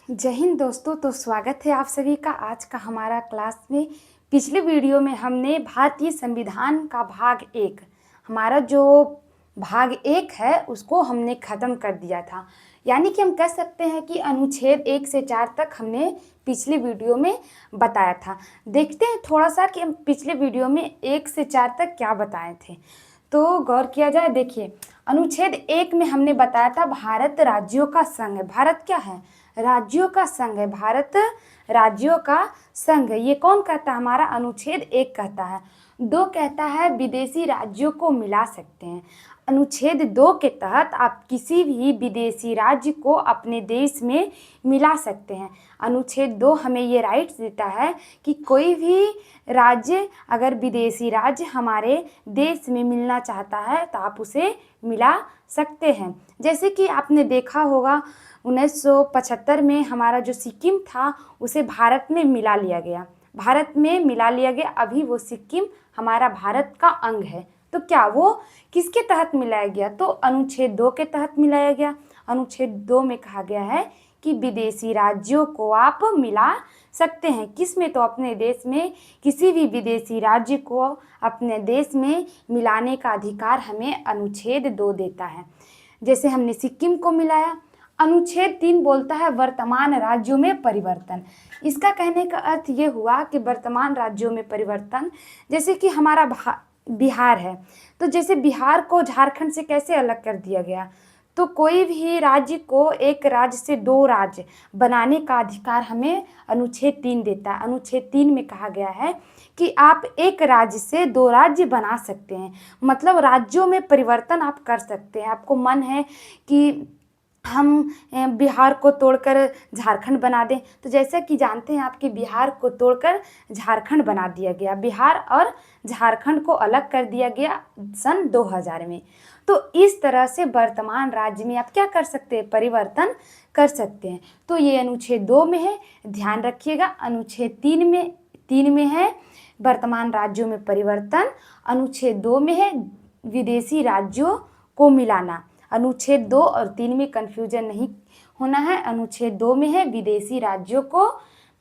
जय हिंद दोस्तों। तो स्वागत है आप सभी का आज का हमारा क्लास में। पिछले वीडियो में हमने भारतीय संविधान का भाग एक, हमारा जो भाग एक है उसको हमने ख़त्म कर दिया था। यानी कि हम कह सकते हैं कि अनुच्छेद 1 से 4 तक हमने पिछले वीडियो में बताया था। देखते हैं थोड़ा सा कि हम पिछले वीडियो में 1 से 4 तक क्या बताए थे, तो गौर किया जाए। देखिए, अनुच्छेद 1 में हमने बताया था भारत राज्यों का संघ है। भारत क्या है? राज्यों का संघ है। भारत राज्यों का संघ है। ये कौन कहता है? हमारा अनुच्छेद 1 कहता है। 2 कहता है विदेशी राज्यों को मिला सकते हैं। अनुच्छेद 2 के तहत आप किसी भी विदेशी राज्य को अपने देश में मिला सकते हैं। अनुच्छेद 2 हमें ये राइट्स देता है कि कोई भी राज्य अगर विदेशी राज्य हमारे देश में मिलना चाहता है तो आप उसे मिला सकते हैं। जैसे कि आपने देखा होगा 1975 में हमारा जो सिक्किम था उसे भारत में मिला लिया गया। भारत में मिला लिया गया। अभी वो सिक्किम हमारा भारत का अंग है। तो क्या वो किसके तहत मिलाया गया? तो अनुच्छेद 2 के तहत मिलाया गया। अनुच्छेद 2 में कहा गया है कि विदेशी राज्यों को आप मिला सकते हैं। किस में? तो अपने देश में किसी भी विदेशी राज्य को अपने देश में मिलाने का अधिकार हमें अनुच्छेद 2 देता है। जैसे हमने सिक्किम को मिलाया। अनुच्छेद 3 बोलता है वर्तमान राज्यों में परिवर्तन। इसका कहने का अर्थ ये हुआ कि वर्तमान राज्यों में परिवर्तन, जैसे कि हमारा बिहार है, तो जैसे बिहार को झारखंड से कैसे अलग कर दिया गया, तो कोई भी राज्य को एक राज्य से 2 राज्य बनाने का अधिकार हमें अनुच्छेद 3 देता है। अनुच्छेद 3 में कहा गया है कि आप एक राज्य से 2 राज्य बना सकते हैं। मतलब राज्यों में परिवर्तन आप कर सकते हैं। आपको मन है कि हम बिहार को तोड़कर झारखंड बना दें, तो जैसा कि जानते हैं आपके बिहार को तोड़कर झारखंड बना दिया गया। बिहार और झारखंड को अलग कर दिया गया सन 2000 में। तो इस तरह से वर्तमान राज्य में आप क्या कर सकते हैं? परिवर्तन कर सकते हैं। तो ये अनुच्छेद 2 में है, ध्यान रखिएगा। अनुच्छेद 3 में है वर्तमान राज्यों में परिवर्तन। अनुच्छेद 2 में है विदेशी राज्यों को मिलाना। अनुच्छेद 2 और 3 में कन्फ्यूजन नहीं होना है। अनुच्छेद 2 में है विदेशी राज्यों को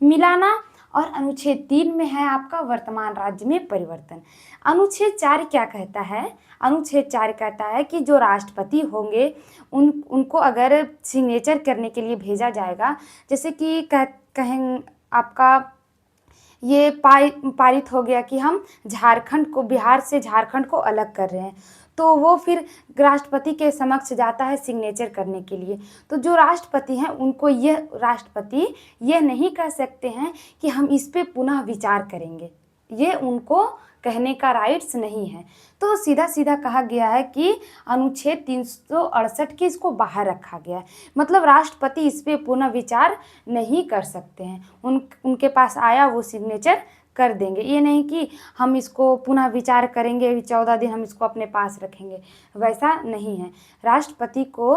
मिलाना और अनुच्छेद 3 में है आपका वर्तमान राज्य में परिवर्तन। अनुच्छेद 4 क्या कहता है? अनुच्छेद 4 कहता है कि जो राष्ट्रपति होंगे उनको अगर सिग्नेचर करने के लिए भेजा जाएगा, जैसे कि कहें आपका ये पारित हो गया कि हम झारखंड को, बिहार से झारखंड को अलग कर रहे हैं, तो वो फिर राष्ट्रपति के समक्ष जाता है सिग्नेचर करने के लिए। तो जो राष्ट्रपति हैं उनको राष्ट्रपति ये नहीं कह सकते हैं कि हम इस पे पुनः विचार करेंगे। ये उनको कहने का राइट्स नहीं है। तो सीधा सीधा कहा गया है कि अनुच्छेद 368 के इसको बाहर रखा गया है। मतलब राष्ट्रपति इस पे पुनः विचार नहीं कर सकते हैं। उनके पास आया वो सिग्नेचर कर देंगे। ये नहीं कि हम इसको पुनः विचार करेंगे, 14 दिन हम इसको अपने पास रखेंगे, वैसा नहीं है। राष्ट्रपति को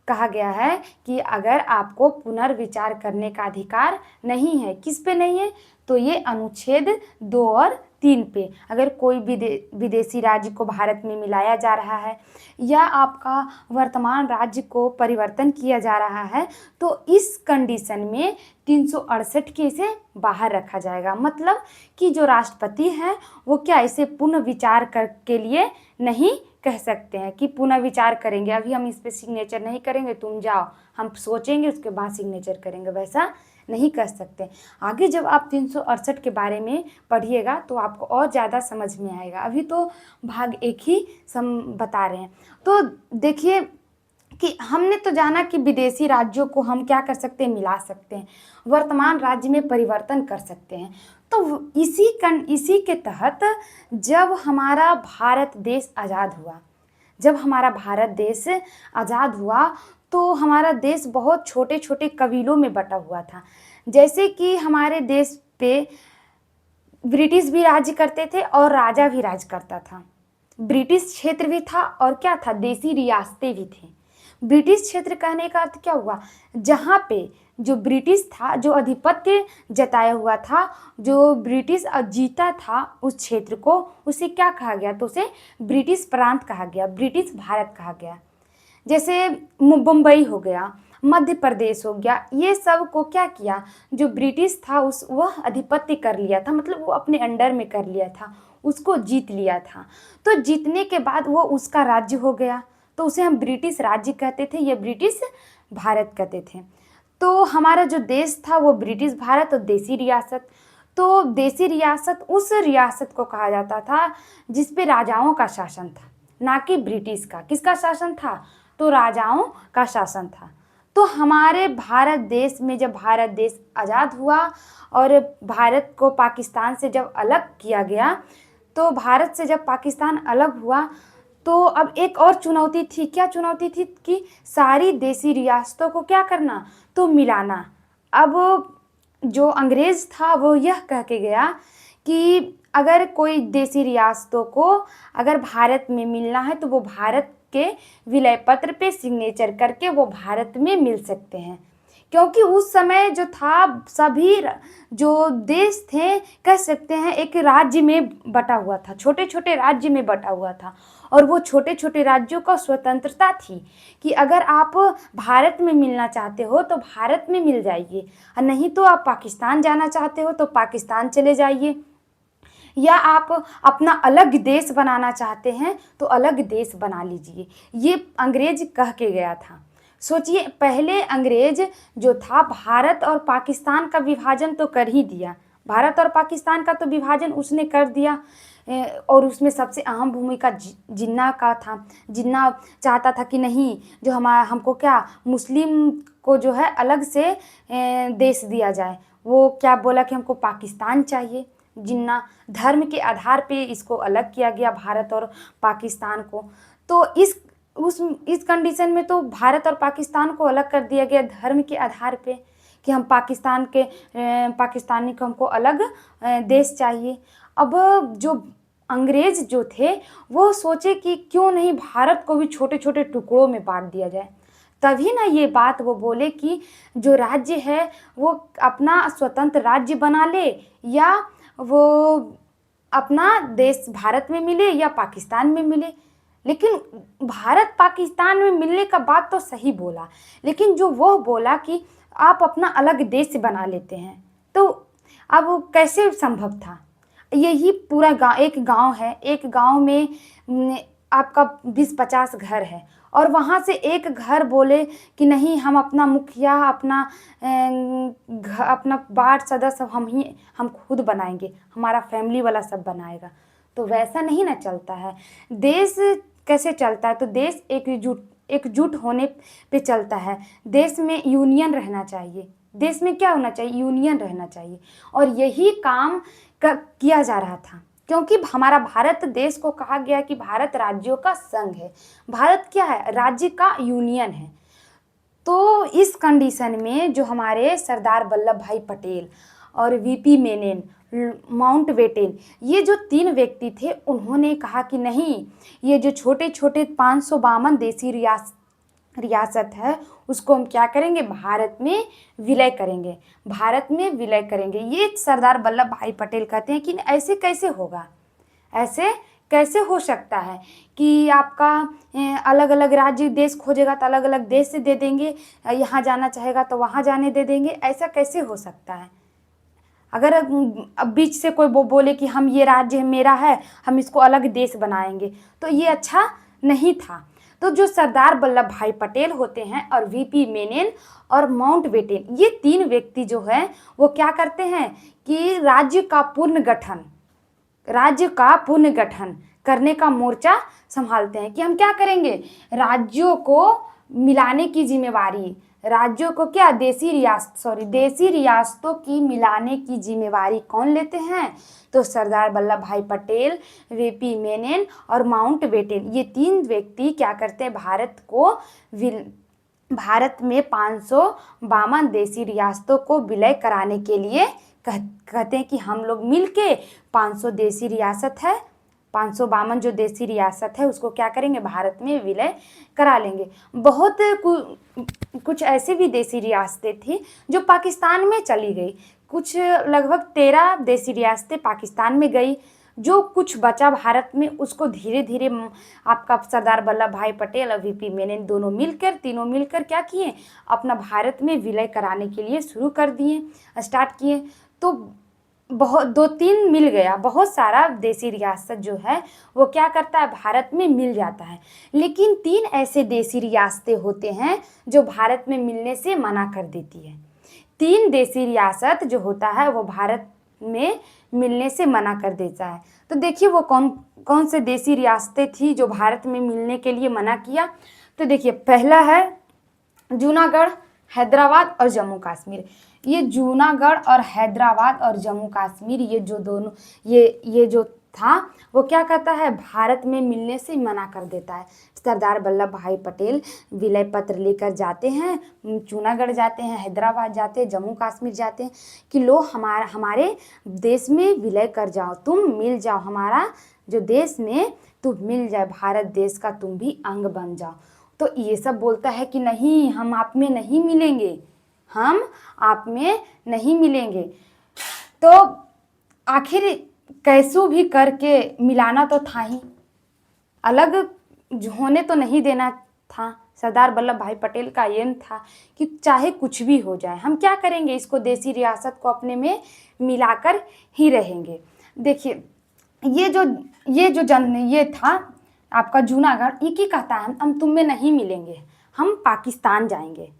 कहा गया है कि अगर आपको पुनर्विचार करने का अधिकार नहीं है, किस पे नहीं है? तो ये अनुच्छेद 2 और 3 पे। अगर कोई विदेशी राज्य को भारत में मिलाया जा रहा है या आपका वर्तमान राज्य को परिवर्तन किया जा रहा है, तो इस कंडीशन में 368 के इसे बाहर रखा जाएगा। मतलब कि जो राष्ट्रपति हैं वो क्या इसे पुनर्विचार के लिए नहीं कह सकते हैं कि पुनः विचार करेंगे, अभी हम इस पे सिग्नेचर नहीं करेंगे, तुम जाओ, हम सोचेंगे उसके बाद सिग्नेचर करेंगे, वैसा नहीं कर सकते। आगे जब आप 368 के बारे में पढ़िएगा तो आपको और ज़्यादा समझ में आएगा। अभी तो भाग एक ही बता रहे हैं। तो देखिए कि हमने तो जाना कि विदेशी राज्यों को हम क्या कर सकते हैं? मिला सकते हैं, वर्तमान राज्य में परिवर्तन कर सकते हैं। तो इसी के तहत जब हमारा भारत देश आज़ाद हुआ, जब हमारा भारत देश आज़ाद हुआ तो हमारा देश बहुत छोटे छोटे कबीलों में बटा हुआ था। जैसे कि हमारे देश पे ब्रिटिश भी राज्य करते थे और राजा भी राज करता था। ब्रिटिश क्षेत्र भी था और क्या था? देसी रियासतें भी थी। ब्रिटिश क्षेत्र कहने का अर्थ क्या हुआ? जहाँ पे जो ब्रिटिश था, जो आधिपत्य जताया हुआ था, जो ब्रिटिश जीता था उस क्षेत्र को, उसे क्या कहा गया? तो उसे ब्रिटिश प्रांत कहा गया, ब्रिटिश भारत कहा गया। जैसे मुंबई हो गया, मध्य प्रदेश हो गया, ये सब को क्या किया, जो ब्रिटिश था उस वह आधिपत्य कर लिया था, मतलब वो अपने अंडर में कर लिया था, उसको जीत लिया था। तो जीतने के बाद वो उसका राज्य हो गया, तो उसे हम ब्रिटिश राज्य कहते थे, ये ब्रिटिश भारत कहते थे। तो हमारा जो देश था वो ब्रिटिश भारत और देसी रियासत। तो देसी रियासत उस रियासत को कहा जाता था जिस पे राजाओं का शासन था, ना कि ब्रिटिश का। किसका शासन था? तो राजाओं का शासन था। तो हमारे भारत देश में जब भारत देश आज़ाद हुआ और भारत को पाकिस्तान से जब अलग किया गया, तो भारत से जब पाकिस्तान अलग हुआ तो अब एक और चुनौती थी। क्या चुनौती थी? कि सारी देसी रियासतों को क्या करना, तो मिलाना। अब जो अंग्रेज़ था वो यह कह के गया कि अगर कोई देसी रियासतों को अगर भारत में मिलना है तो वो भारत के विलय पत्र पे सिग्नेचर करके वो भारत में मिल सकते हैं। क्योंकि उस समय जो था सभी जो देश थे कह सकते हैं एक राज्य में बटा हुआ था, छोटे छोटे राज्य में बटा हुआ था। और वो छोटे छोटे राज्यों को स्वतंत्रता थी कि अगर आप भारत में मिलना चाहते हो तो भारत में मिल जाइए, और नहीं तो आप पाकिस्तान जाना चाहते हो तो पाकिस्तान चले जाइए, या आप अपना अलग देश बनाना चाहते हैं तो अलग देश बना लीजिए। ये अंग्रेज कह के गया था। सोचिए, पहले अंग्रेज जो था भारत और पाकिस्तान का विभाजन तो कर ही दिया, भारत और पाकिस्तान का तो विभाजन उसने कर दिया। और उसमें सबसे अहम भूमिका जिन्ना का था। जिन्ना चाहता था कि नहीं, जो हमको क्या मुस्लिम को जो है अलग से देश दिया जाए। वो क्या बोला कि हमको पाकिस्तान चाहिए। जिन्ना धर्म के आधार पे इसको अलग किया गया, भारत और पाकिस्तान को। तो इस कंडीशन में तो भारत और पाकिस्तान को अलग कर दिया गया धर्म के आधार पे कि हम पाकिस्तानी को हमको अलग देश चाहिए। अब जो अंग्रेज जो थे वो सोचे कि क्यों नहीं भारत को भी छोटे छोटे टुकड़ों में बांट दिया जाए। तभी ना ये बात वो बोले कि जो राज्य है वो अपना स्वतंत्र राज्य बना ले, या वो अपना देश भारत में मिले या पाकिस्तान में मिले। लेकिन भारत पाकिस्तान में मिलने का बात तो सही बोला, लेकिन जो वो बोला कि आप अपना अलग देश बना लेते हैं, तो अब वो कैसे संभव था? यही पूरा एक गांव है, एक गांव में आपका 20-50 घर है, और वहाँ से एक घर बोले कि नहीं, हम अपना मुखिया, अपना वार्ड सदस्य हम खुद बनाएंगे, हमारा फैमिली वाला सब बनाएगा। तो वैसा नहीं ना चलता है। देश कैसे चलता है? तो देश एकजुट होने पे चलता है। देश में यूनियन रहना चाहिए। देश में क्या होना चाहिए? यूनियन रहना चाहिए। और यही काम किया जा रहा था, क्योंकि हमारा भारत देश को कहा गया कि भारत राज्यों का संघ है। भारत क्या है? राज्य का यूनियन है। तो इस कंडीशन में जो हमारे सरदार वल्लभ भाई पटेल और वीपी मेनन, माउंटबेटन, ये जो 3 व्यक्ति थे, उन्होंने कहा कि नहीं, ये जो छोटे छोटे 552 देसी रियासत है उसको हम क्या करेंगे? भारत में विलय करेंगे, भारत में विलय करेंगे। ये सरदार वल्लभ भाई पटेल कहते हैं कि ऐसे कैसे होगा, ऐसे कैसे हो सकता है कि आपका अलग अलग राज्य देश खोजेगा तो अलग अलग देश से दे देंगे, यहाँ जाना चाहेगा तो वहाँ जाने दे देंगे। ऐसा कैसे हो सकता है? अगर अब बीच से कोई बोले कि हम ये राज्य मेरा है, हम इसको अलग देश बनाएंगे, तो ये अच्छा नहीं था। तो जो सरदार वल्लभ भाई पटेल होते हैं और वीपी मेनन और माउंटबेटन, ये 3 व्यक्ति जो है वो क्या करते हैं कि राज्य का पुनर्गठन करने का मोर्चा संभालते हैं कि हम क्या करेंगे? राज्यों को मिलाने की जिम्मेवारी, राज्यों को क्या, देसी रियासतों की मिलाने की जिम्मेवारी कौन लेते हैं? तो सरदार वल्लभ भाई पटेल, वीपी मेनन और माउंटबेटन, ये 3 व्यक्ति क्या करते हैं? भारत में 552 देसी रियासतों को विलय कराने के लिए कहते हैं कि हम लोग मिलके 500 देसी रियासत है, 552 जो देसी रियासत है उसको क्या करेंगे? भारत में विलय करा लेंगे। बहुत कुछ ऐसी भी देसी रियासतें थी जो पाकिस्तान में चली गई। कुछ लगभग 13 देसी रियासतें पाकिस्तान में गई, जो कुछ बचा भारत में उसको धीरे धीरे आपका सरदार वल्लभ भाई पटेल और वीपी मेनन दोनों मिलकर, तीनों मिलकर क्या किए, अपना भारत में विलय कराने के लिए शुरू कर दिए, स्टार्ट किए। तो बहुत 2-3 मिल गया, बहुत सारा देसी रियासत जो है वो क्या करता है, भारत में मिल जाता है। लेकिन 3 ऐसे देसी रियासतें होते हैं जो भारत में मिलने से मना कर देती है। 3 देसी रियासत जो होता है वो भारत में मिलने से मना कर देता है। तो देखिए वो कौन कौन से देसी रियासतें थी जो भारत में मिलने के लिए मना किया। तो देखिए पहला है जूनागढ़, हैदराबाद और जम्मू कश्मीर। ये जूनागढ़ और हैदराबाद और जम्मू कश्मीर, ये जो दोनों ये जो था वो क्या कहता है, भारत में मिलने से मना कर देता है। सरदार वल्लभ भाई पटेल विलय पत्र लेकर जाते हैं, जूनागढ़ जाते हैं, हैदराबाद जाते हैं, जम्मू कश्मीर जाते हैं कि लो हमारे देश में विलय कर जाओ, तुम मिल जाओ, हमारा जो देश में तुम मिल जाए, भारत देश का तुम भी अंग बन जाओ। तो ये सब बोलता है कि नहीं, हम आप में नहीं मिलेंगे, हम आप में नहीं मिलेंगे। तो आखिर कैसों भी करके मिलाना तो था ही, अलग होने तो नहीं देना था। सरदार वल्लभ भाई पटेल का एम था कि चाहे कुछ भी हो जाए, हम क्या करेंगे, इसको देसी रियासत को अपने में मिलाकर ही रहेंगे। देखिए ये था आपका जूनागढ़, ये की कहता है हम तुम में नहीं मिलेंगे, हम पाकिस्तान जाएंगे।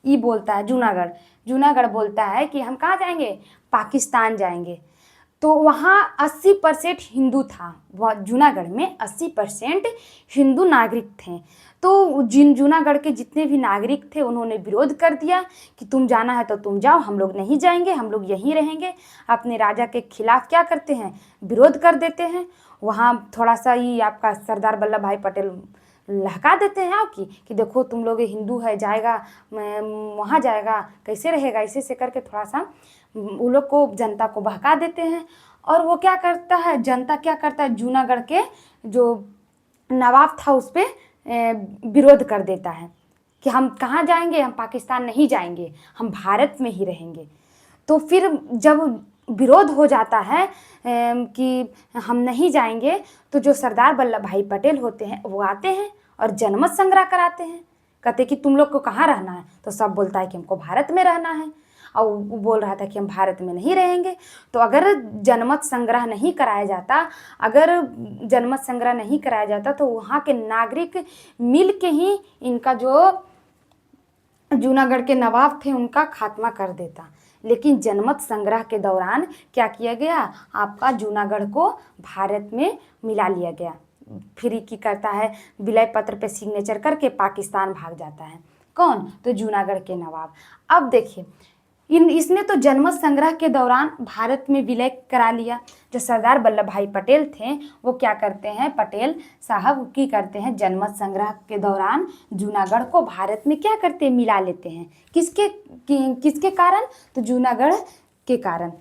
ये बोलता है जूनागढ़ बोलता है कि हम कहाँ जाएंगे, पाकिस्तान जाएंगे। तो वहाँ 80% हिंदू था, वह जूनागढ़ में 80% हिंदू नागरिक थे। तो जूनागढ़ के जितने भी नागरिक थे उन्होंने विरोध कर दिया कि तुम जाना है तो तुम जाओ, हम लोग नहीं जाएंगे, हम लोग यहीं रहेंगे। अपने राजा के खिलाफ क्या करते हैं, विरोध कर देते हैं। वहाँ थोड़ा सा ही आपका सरदार वल्लभ भाई पटेल लहका देते हैं कि देखो तुम लोग हिंदू है, जाएगा वहाँ जाएगा, कैसे रहेगा, ऐसे से करके थोड़ा सा वो लोग को, जनता को बहका देते हैं। और वो क्या करता है, जनता क्या करता है, जूनागढ़ के जो नवाब था उस पर विरोध कर देता है कि हम कहाँ जाएंगे, हम पाकिस्तान नहीं जाएंगे, हम भारत में ही रहेंगे। तो फिर जब विरोध हो जाता है कि हम नहीं जाएंगे, तो जो सरदार वल्लभ भाई पटेल होते हैं वो आते हैं और जनमत संग्रह कराते हैं। कहते कि तुम लोग को कहाँ रहना है, तो सब बोलता है कि हमको भारत में रहना है। और वो बोल रहा था कि हम भारत में नहीं रहेंगे। तो अगर जनमत संग्रह नहीं कराया जाता तो वहाँ के नागरिक मिल के ही इनका जो जूनागढ़ के नवाब थे उनका खात्मा कर देता। लेकिन जनमत संग्रह के दौरान क्या किया गया, आपका जूनागढ़ को भारत में मिला लिया गया। फिर की करता है, विलय पत्र पे सिग्नेचर करके पाकिस्तान भाग जाता है। कौन, तो जूनागढ़ के नवाब। अब देखिए इसने तो जनमत संग्रह के दौरान भारत में विलय करा लिया। जो सरदार वल्लभ भाई पटेल थे वो क्या करते हैं, पटेल साहब की करते हैं, जनमत संग्रह के दौरान जूनागढ़ को भारत में क्या करते हैं, मिला लेते हैं। किसके कारण, तो जूनागढ़ के कारण।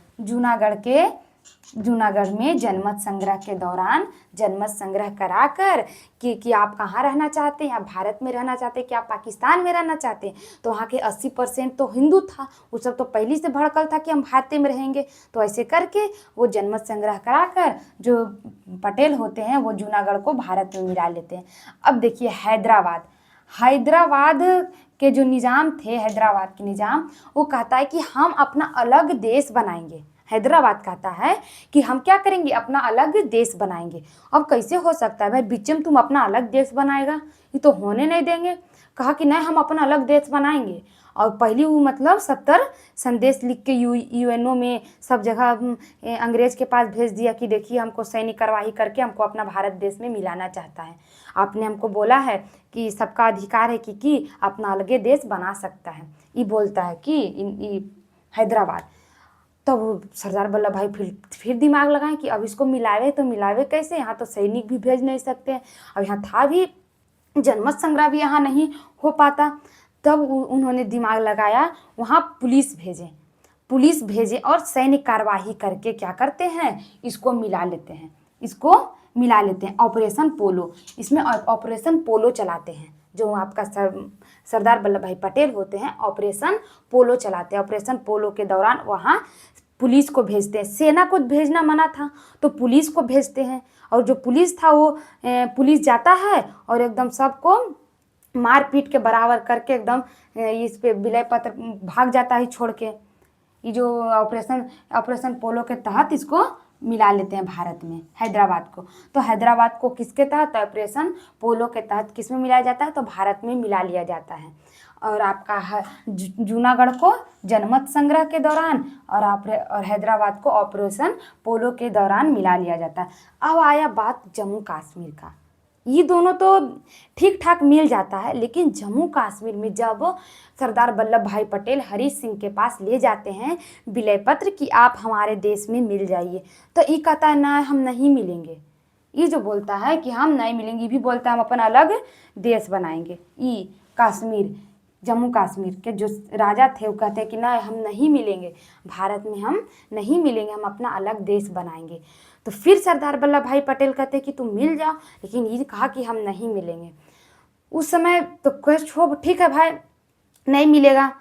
जूनागढ़ में जनमत संग्रह के दौरान जनमत संग्रह कराकर कि आप कहाँ रहना चाहते हैं, आप भारत में रहना चाहते हैं कि आप पाकिस्तान में रहना चाहते हैं। तो वहाँ के 80% तो हिंदू था, वो सब तो पहले से भड़कल था कि हम भारत में रहेंगे। तो ऐसे करके वो जनमत संग्रह कराकर जो पटेल होते हैं वो जूनागढ़ को भारत में मिला लेते हैं। अब देखिए हैदराबाद के जो निज़ाम थे, हैदराबाद के निज़ाम, वो कहता है कि हम अपना अलग देश बनाएंगे। हैदराबाद कहता है कि हम क्या करेंगे, अपना अलग देश बनाएंगे। अब कैसे हो सकता है भाई, बीच में तुम अपना अलग देश बनाएगा, ये तो होने नहीं देंगे। कहा कि नहीं, हम अपना अलग देश बनाएंगे। और पहली वो मतलब 70 संदेश लिख के यूएनओ में सब जगह अंग्रेज के पास भेज दिया कि देखिए हमको सैनिक कार्यवाही करके हमको अपना भारत देश में मिलाना चाहता है। आपने हमको बोला है कि सबका अधिकार है कि अपना अलगे देश बना सकता है, ये बोलता है कि हैदराबाद। तो सरदार वल्लभ भाई फिर दिमाग लगाए कि अब इसको मिलावे तो मिलावे कैसे, यहाँ तो सैनिक भी भेज नहीं सकते हैं, अब यहाँ था भी जनमत संग्रह भी यहाँ नहीं हो पाता। तब उन्होंने दिमाग लगाया, वहाँ पुलिस भेजे और सैनिक कार्यवाही करके क्या करते हैं, इसको मिला लेते हैं। ऑपरेशन पोलो, इसमें ऑपरेशन पोलो चलाते हैं। जो आपका सरदार वल्लभ भाई पटेल होते हैं ऑपरेशन पोलो चलाते हैं। ऑपरेशन पोलो के दौरान वहाँ पुलिस को भेजते हैं। सेना को भेजना मना था तो पुलिस को भेजते हैं, और जो पुलिस था वो पुलिस जाता है और एकदम सबको मार पीट के बराबर करके एकदम इस पे विलय पत्र भाग जाता है छोड़ के। ये जो ऑपरेशन पोलो के तहत इसको मिला लेते हैं भारत में, हैदराबाद को। तो हैदराबाद को किसके तहत, ऑपरेशन पोलो के तहत किस में मिलाया जाता है, तो भारत में मिला लिया जाता है। और आपका जूनागढ़ को जनमत संग्रह के दौरान और हैदराबाद को ऑपरेशन पोलो के दौरान मिला लिया जाता है। अब आया बात जम्मू कश्मीर का। ये दोनों तो ठीक ठाक मिल जाता है, लेकिन जम्मू कश्मीर में जब सरदार वल्लभ भाई पटेल हरि सिंह के पास ले जाते हैं विलय पत्र कि आप हमारे देश में मिल जाइए, तो ये कहता है ना हम नहीं मिलेंगे। ये जो बोलता है कि हम नहीं मिलेंगे, भी बोलता है हम अपना अलग देश बनाएंगे। ये कश्मीर, जम्मू कश्मीर के जो राजा थे वो कहते हैं कि ना हम नहीं मिलेंगे, भारत में हम नहीं मिलेंगे, हम अपना अलग देश बनाएंगे। तो फिर सरदार वल्लभ भाई पटेल कहते हैं कि तुम मिल जाओ, लेकिन ये कहा कि हम नहीं मिलेंगे। उस समय तो कहे ठीक है भाई नहीं मिलेगा,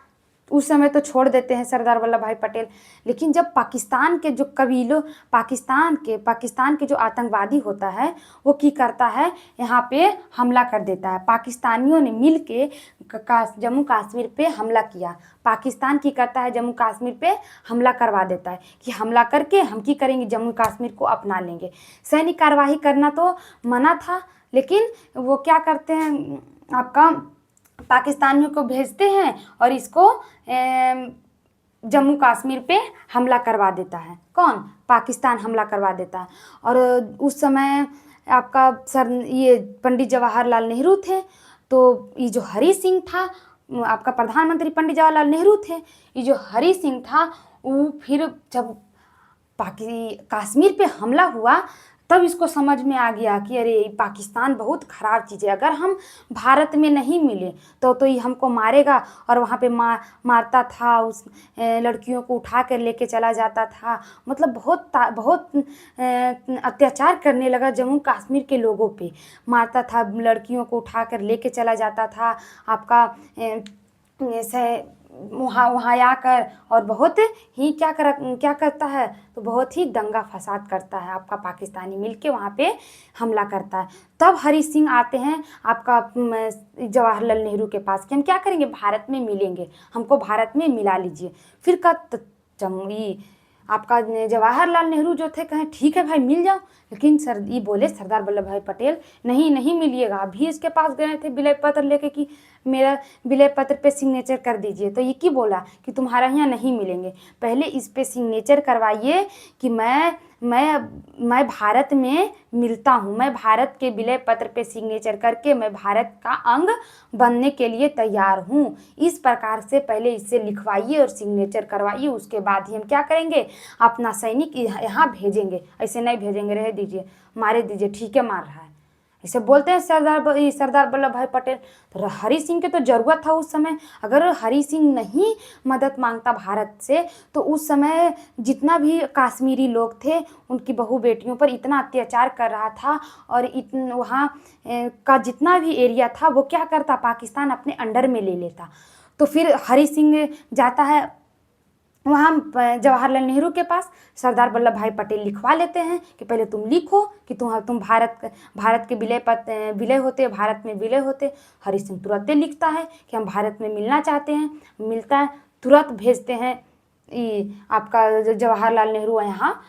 उस समय तो छोड़ देते हैं सरदार वल्लभ भाई पटेल। लेकिन जब पाकिस्तान के जो कबीलों, पाकिस्तान के जो आतंकवादी होता है वो की करता है, यहाँ पे हमला कर देता है। पाकिस्तानियों ने मिल के जम्मू कश्मीर पे हमला किया। पाकिस्तान की करता है जम्मू कश्मीर पे हमला करवा देता है कि हमला करके हम की करेंगे, जम्मू कश्मीर को अपना लेंगे। सैनिक कार्यवाही करना तो मना था, लेकिन वो क्या करते हैं, आपका पाकिस्तानियों को भेजते हैं और इसको जम्मू कश्मीर पे हमला करवा देता है। कौन, पाकिस्तान हमला करवा देता है। और उस समय आपका ये पंडित जवाहरलाल नेहरू थे, तो ये जो हरि सिंह था, आपका प्रधानमंत्री पंडित जवाहरलाल नेहरू थे। ये जो हरि सिंह था वो फिर जब कश्मीर पे हमला हुआ तब इसको समझ में आ गया कि अरे पाकिस्तान बहुत ख़राब चीज़ है, अगर हम भारत में नहीं मिले तो ये हमको मारेगा। और वहाँ पे मारता था, उस लड़कियों को उठा कर लेके चला जाता था। मतलब बहुत अत्याचार करने लगा जम्मू कश्मीर के लोगों पे, मारता था, लड़कियों को उठा कर लेके चला जाता था। आपका वहाँ आकर और बहुत ही क्या करता है, तो बहुत ही दंगा फसाद करता है। आपका पाकिस्तानी मिलके वहाँ पे हमला करता है। तब हरि सिंह आते हैं आपका जवाहरलाल नेहरू के पास कि हम क्या करेंगे, भारत में मिलेंगे, हमको भारत में मिला लीजिए। फिर आपका जवाहरलाल नेहरू जो थे कहें ठीक है भाई मिल जाओ, लेकिन ये बोले सरदार वल्लभ भाई पटेल नहीं मिलिएगा। अभी इसके पास गए थे विलय पत्र लेके कि मेरा विलय पत्र पे सिग्नेचर कर दीजिए, तो ये की बोला कि तुम्हारा यहाँ नहीं मिलेंगे, पहले इस पे सिग्नेचर करवाइए कि मैं भारत में मिलता हूँ, मैं भारत के विलय पत्र पे सिग्नेचर करके मैं भारत का अंग बनने के लिए तैयार हूँ। इस प्रकार से पहले इससे लिखवाइए और सिग्नेचर करवाइए, उसके बाद ही हम क्या करेंगे, अपना सैनिक यहाँ भेजेंगे। ऐसे नहीं भेजेंगे, रह दीजिए, मारे दीजिए, ठीक है मार रहा है, ऐसे बोलते हैं सरदार वल्लभ भाई पटेल। तो हरि सिंह के तो ज़रूरत था उस समय। अगर हरि सिंह नहीं मदद मांगता भारत से, तो उस समय जितना भी कश्मीरी लोग थे उनकी बहू बेटियों पर इतना अत्याचार कर रहा था, और वहाँ का जितना भी एरिया था वो क्या करता, पाकिस्तान अपने अंडर में ले लेता। तो फिर हरि सिंह जाता है वहाँ जवाहरलाल नेहरू के पास, सरदार वल्लभ भाई पटेल लिखवा लेते हैं कि पहले तुम लिखो कि तुम भारत के विलय होते, भारत में विलय होते। हरि सिंह तुरंत लिखता है कि हम भारत में मिलना चाहते हैं, मिलता है, तुरंत भेजते हैं। आपका जवाहरलाल नेहरू यहाँ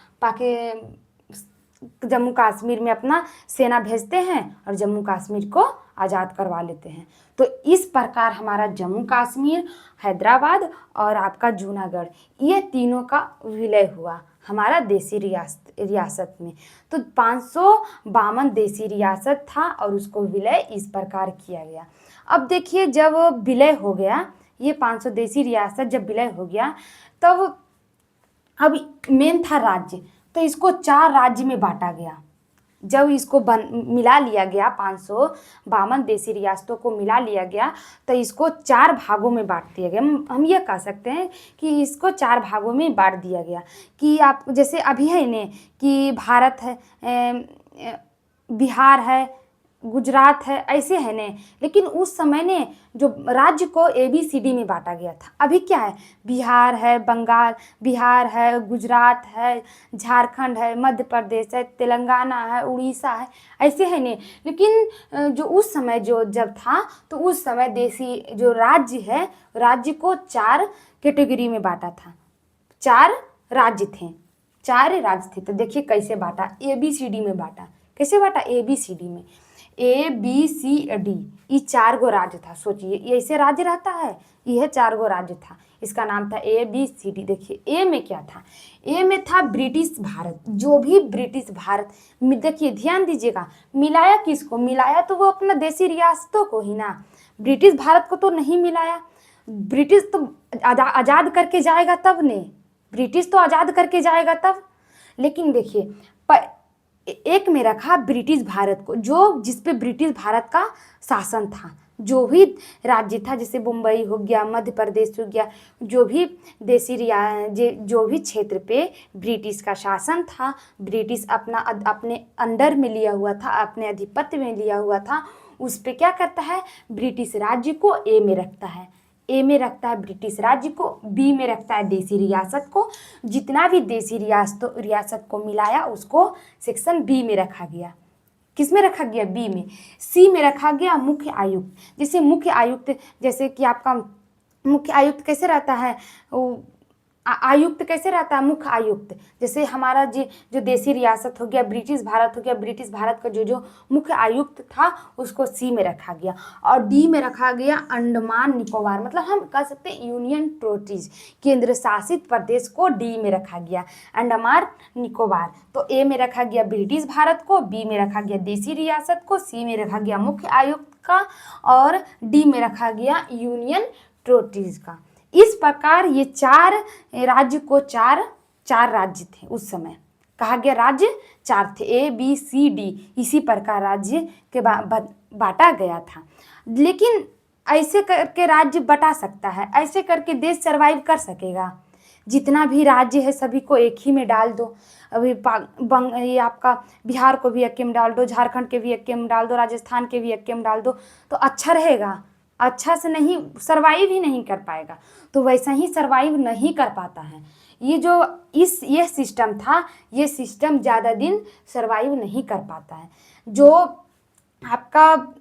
जम्मू कश्मीर में अपना सेना भेजते हैं और जम्मू कश्मीर को आज़ाद करवा लेते हैं। तो इस प्रकार हमारा जम्मू कश्मीर, हैदराबाद और आपका जूनागढ़, ये तीनों का विलय हुआ हमारा देसी रियासत में। तो 552 देसी रियासत था और उसको विलय इस प्रकार किया गया। अब देखिए जब विलय हो गया, ये 500 देसी रियासत जब विलय हो गया, तब अब मेन था राज्य, तो इसको 4 राज्य में बांटा गया। जब इसको मिला लिया गया, 552 देसी रियासतों को मिला लिया गया, तो इसको 4 भागों में बांट दिया गया। हम ये कह सकते हैं कि इसको 4 भागों में बांट दिया गया कि आप जैसे अभी है इन्हें कि भारत है, बिहार है, गुजरात है, ऐसे है ने। लेकिन उस समय ने जो राज्य को ABCD में बांटा गया था। अभी क्या है, बिहार है, बंगाल, बिहार है, गुजरात है, झारखंड है, मध्य प्रदेश है, तेलंगाना है, उड़ीसा है, ऐसे है ने। लेकिन जो उस समय जो जब था, तो उस समय देसी जो राज्य है, राज्य को 4 कैटेगरी में बांटा था। 4 राज्य थे, 4 राज्य थे। तो देखिए कैसे बांटा, ABCD में बांटा। कैसे बांटा, ABCD में, ABCD, ये 4 गो राज्य था। सोचिए, ये ऐसे राज्य रहता है, यह 4 गो राज्य था। इसका नाम था ABCD। देखिए ए में क्या था, ए में था ब्रिटिश भारत। जो भी ब्रिटिश भारत, देखिए ध्यान दीजिएगा, मिलाया किसको, मिलाया तो वो अपना देसी रियासतों को ही ना, ब्रिटिश भारत को तो नहीं मिलाया। ब्रिटिश तो आज़ाद करके जाएगा तब ने, ब्रिटिश तो आज़ाद करके जाएगा तब। लेकिन देखिए एक में रखा ब्रिटिश भारत को, जो जिसपे ब्रिटिश भारत का शासन था। जो भी राज्य था, जैसे मुंबई हो गया, मध्य प्रदेश हो गया, जो भी देसी जो भी क्षेत्र पे ब्रिटिश का शासन था, ब्रिटिश अपने अंडर में लिया हुआ था, अपने आधिपत्य में लिया हुआ था, उस पे क्या करता है, ब्रिटिश राज्य को ए में रखता है। ए में रखता है ब्रिटिश राज्य को, बी में रखता है देसी रियासत को। जितना भी देसी रियासत को मिलाया उसको सेक्शन बी में रखा गया। किस में रखा गया, बी में। सी में रखा गया मुख्य आयुक्त। जैसे मुख्य आयुक्त, जैसे कि आपका मुख्य आयुक्त कैसे रहता है, आयुक्त कैसे रहता है, मुख्य आयुक्त। जैसे हमारा जो देसी रियासत हो गया, ब्रिटिश भारत हो गया, ब्रिटिश भारत का जो मुख्य आयुक्त था उसको सी में रखा गया। और डी में रखा गया अंडमान निकोबार, मतलब हम कह सकते हैं यूनियन टेरिटरीज, केंद्र शासित प्रदेश को डी में रखा गया, अंडमान निकोबार। तो ए में रखा गया ब्रिटिश भारत को, बी में रखा गया देसी रियासत को, सी में रखा गया मुख्य आयुक्त का, और डी में रखा गया यूनियन टेरिटरीज का। इस प्रकार ये 4 राज्य को, 4 राज्य थे उस समय, कहा गया राज्य 4 थे, ABCD। इसी प्रकार राज्य के बांटा गया था। लेकिन ऐसे करके राज्य बटा सकता है, ऐसे करके देश सरवाइव कर सकेगा। जितना भी राज्य है सभी को एक ही में डाल दो। अभी ये आपका बिहार को भी एक में डाल दो, झारखंड के भी एक में डाल दो, राजस्थान के भी एक में डाल दो, तो अच्छा रहेगा। अच्छा से नहीं सरवाइव ही नहीं कर पाएगा। तो वैसा ही सरवाइव नहीं कर पाता है। ये सिस्टम था, ये सिस्टम ज़्यादा दिन सरवाइव नहीं कर पाता है। जो आपका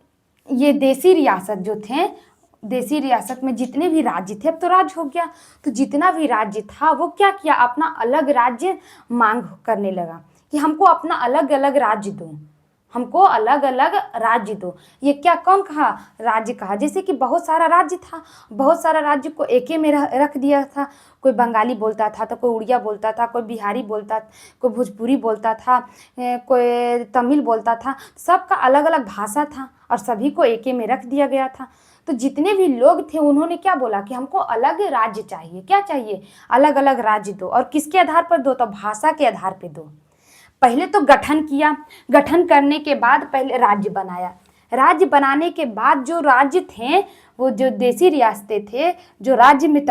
ये देसी रियासत जो थे, देसी रियासत में जितने भी राज्य थे, अब तो राज्य हो गया, तो जितना भी राज्य था वो क्या किया, अपना अलग राज्य मांग करने लगा कि हमको अपना अलग अलग राज्य दो, हमको अलग अलग राज्य दो। ये क्या, कौन कहा, राज्य कहा। जैसे कि बहुत सारा राज्य था, बहुत सारा राज्य को एके में रख दिया था। कोई बंगाली बोलता था, तो कोई उड़िया बोलता था, कोई बिहारी बोलता, कोई भोजपुरी बोलता था, कोई तमिल बोलता था। सबका अलग अलग भाषा था और सभी को एके में रख दिया गया था। तो जितने भी लोग थे उन्होंने क्या बोला कि हमको अलग राज्य चाहिए। क्या चाहिए, अलग अलग राज्य दो। और किसके आधार पर दो, तो भाषा के आधार पर दो। पहले तो गठन किया, गठन करने के बाद पहले राज्य बनाया। राज्य बनाने के बाद जो राज्य थे, वो जो देसी रियासतें थे, जो राज्य में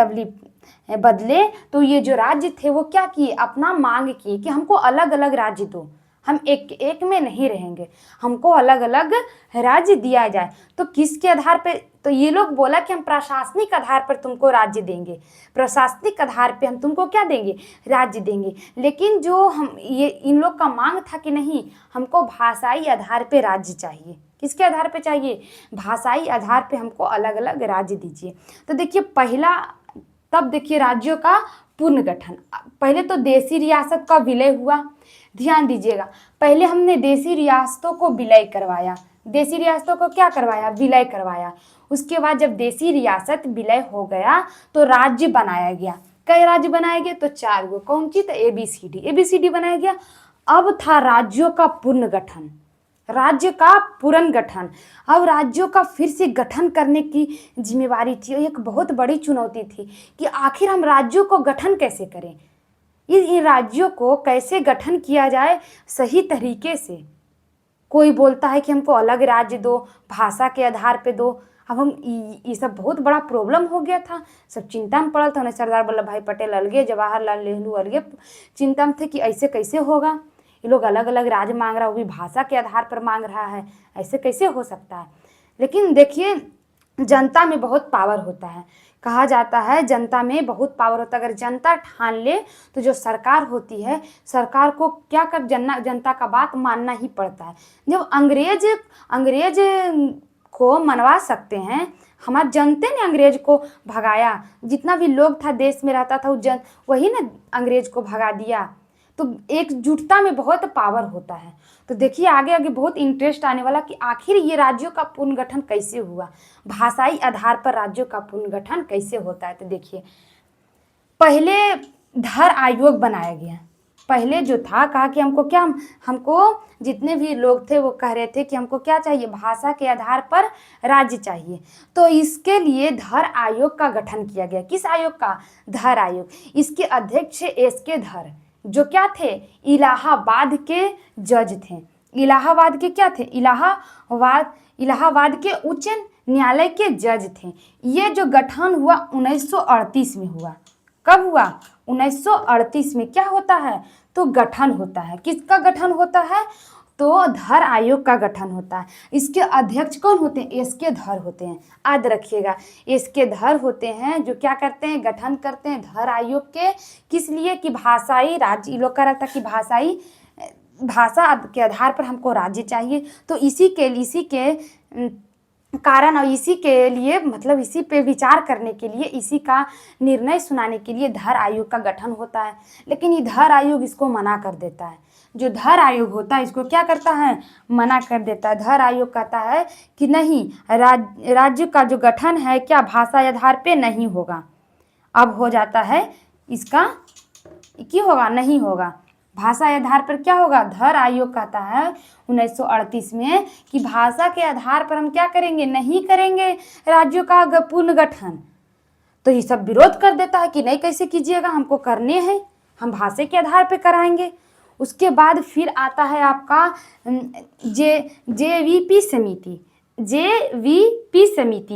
बदले, तो ये जो राज्य थे वो क्या किए, अपना मांग किए कि हमको अलग अलग राज्य दो, हम एक में नहीं रहेंगे, हमको अलग अलग राज्य दिया जाए। तो किसके आधार पे, तो ये लोग बोला कि हम प्रशासनिक आधार पर तुमको राज्य देंगे, प्रशासनिक आधार पे हम तुमको क्या देंगे, राज्य देंगे। लेकिन जो इन लोग का मांग था कि नहीं, हमको भाषाई आधार पे राज्य चाहिए। किसके आधार पे चाहिए, भाषाई आधार पे हमको अलग अलग राज्य दीजिए। तो देखिए पहला, तब देखिए राज्यों का पुनर्गठन। पहले तो देसी रियासत का विलय हुआ। ध्यान दीजिएगा, पहले हमने देसी रियासतों को विलय करवाया, देसी रियासतों को क्या करवाया, विलय करवाया। उसके बाद जब देसी रियासत विलय हो गया तो राज्य बनाया गया। कई राज्य बनाए गए, तो 4 गो। कौन सी, तो ABCD बनाया गया। अब था राज्यों का पुनर्गठन, राज्य का पुनर्गठन। अब राज्यों का फिर से गठन करने की जिम्मेवारी थी। एक बहुत बड़ी चुनौती थी कि आखिर हम राज्यों को गठन कैसे करें, इन राज्यों को कैसे गठन किया जाए सही तरीके से। कोई बोलता है कि हमको अलग राज्य दो, भाषा के आधार पे दो। अब हम ये सब बहुत बड़ा प्रॉब्लम हो गया था, सब चिंता में पड़ा था। उन्हें सरदार वल्लभ भाई पटेल अलगे, जवाहरलाल नेहरू अलगे चिंता में थे कि ऐसे कैसे होगा। ये लोग अलग अलग राज्य मांग रहा है, वो भी भाषा के आधार पर मांग रहा है, ऐसे कैसे हो सकता है। लेकिन देखिए जनता में बहुत पावर होता है, कहा जाता है जनता में बहुत पावर होता है। अगर जनता ठान ले तो जो सरकार होती है, सरकार को क्या कर जनता का बात मानना ही पड़ता है। जब अंग्रेज को मनवा सकते हैं, हमारे जनता ने अंग्रेज को भगाया, जितना भी लोग था देश में रहता था वही ना अंग्रेज को भगा दिया। तो एकजुटता में बहुत पावर होता है। तो देखिए आगे आगे बहुत इंटरेस्ट आने वाला कि आखिर ये राज्यों का पुनर्गठन कैसे हुआ, भाषाई आधार पर राज्यों का पुनर्गठन कैसे होता है। तो देखिए पहले धर आयोग बनाया गया। पहले जो था कहा कि हमको जितने भी लोग थे वो कह रहे थे कि हमको क्या चाहिए, भाषा के आधार पर राज्य चाहिए। तो इसके लिए धर आयोग का गठन किया गया। किस आयोग का? धर आयोग। इसके अध्यक्ष एस.के. धर, जो क्या थे, इलाहाबाद के जज थे। इलाहाबाद के क्या थे? इलाहाबाद के उच्च न्यायालय के जज थे। ये जो गठन हुआ 1938 में हुआ। कब हुआ? 1938 में। क्या होता है? तो गठन होता है। किसका गठन होता है? तो धर आयोग का गठन होता है। इसके अध्यक्ष कौन होते हैं? एस.के. धर होते हैं। याद रखिएगा, एस.के. धर होते हैं जो क्या करते हैं, गठन करते हैं धर आयोग के। किस लिए? कि भाषाई राज्य, लोग कह रहा था कि भाषा के आधार पर हमको राज्य चाहिए। तो इसी के कारण और इसी के लिए मतलब इसी पे विचार करने के लिए, इसी का निर्णय सुनाने के लिए धर आयोग का गठन होता है। लेकिन ये धर आयोग इसको मना कर देता है। जो धर आयोग होता है इसको क्या करता है? मना कर देता है। धर आयोग कहता है कि नहीं, राज्य का जो गठन है क्या भाषा आधार पे नहीं होगा। अब हो जाता है इसका क्यों होगा? नहीं होगा। भाषा आधार पर क्या होगा? धर आयोग कहता है 1938 में कि भाषा के आधार पर हम क्या करेंगे? नहीं करेंगे राज्यों का पुनर्गठन। तो ये सब विरोध कर देता है कि नहीं, कैसे कीजिएगा, हमको करने हैं, हम भाषा के आधार पर कराएंगे। उसके बाद फिर आता है आपका जेवीपी समिति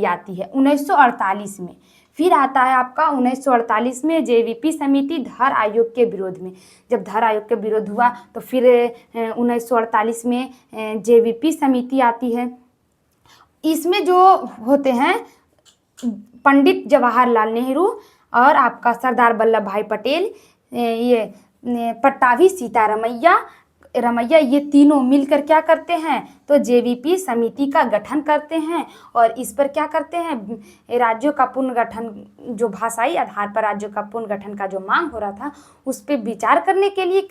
आती है 1948 में। फिर आता है आपका 1948 में जेवीपी समिति धर आयोग के विरोध में। जब धर आयोग के विरोध हुआ तो फिर 1948 में जेवीपी समिति आती है। इसमें जो होते हैं पंडित जवाहरलाल नेहरू और आपका सरदार वल्लभ भाई पटेल, ये पट्टाभी सीतारमैया, ये तीनों मिलकर क्या करते हैं? तो जेवीपी समिति का गठन करते हैं और इस पर क्या करते हैं? राज्यों का पुनर्गठन, जो भाषाई आधार पर राज्यों का पुनर्गठन का जो मांग हो रहा था उस पर विचार करने के लिए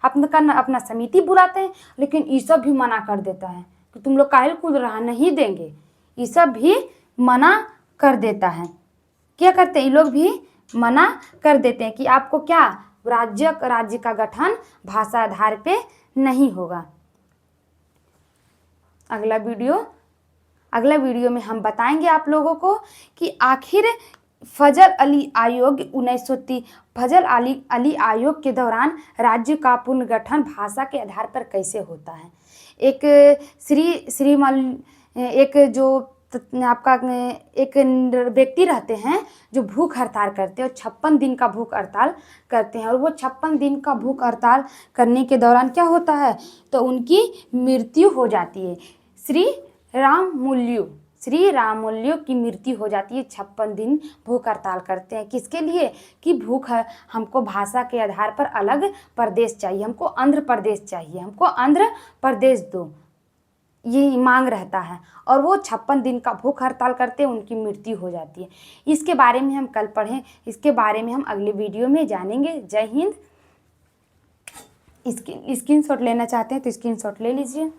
अपना समिति बुलाते हैं। लेकिन ये सब भी मना कर देता है कि तुम लोग काहे कूद रहा, नहीं देंगे। ये सब भी मना कर देता है। क्या करते हैं? ये लोग भी मना कर देते हैं कि आपको क्या, राज्य का गठन भाषा आधार पे नहीं होगा। अगला वीडियो में हम बताएंगे आप लोगों को कि आखिर फजल अली आयोग के दौरान राज्य का पुनर्गठन भाषा के आधार पर कैसे होता है। एक जो आपका एक व्यक्ति रहते हैं जो भूख हड़ताल करते हैं और 56 दिन का भूख हड़ताल करते हैं। और वो 56 दिन का भूख हड़ताल करने के दौरान क्या होता है? तो उनकी मृत्यु हो जाती है। श्री राममूल्य की मृत्यु हो जाती है। 56 दिन भूख हड़ताल करते हैं। किसके लिए? कि भूख है, हमको भाषा के आधार पर अलग प्रदेश चाहिए, हमको आंध्र प्रदेश चाहिए, हमको आंध्र प्रदेश दो, ये मांग रहता है। और वो 56 दिन का भूख हड़ताल करते हैं, उनकी मृत्यु हो जाती है। इसके बारे में हम कल पढ़ें, इसके बारे में हम अगले वीडियो में जानेंगे। जय हिंद। स्क्रीनशॉट लेना चाहते हैं तो स्क्रीनशॉट ले लीजिए।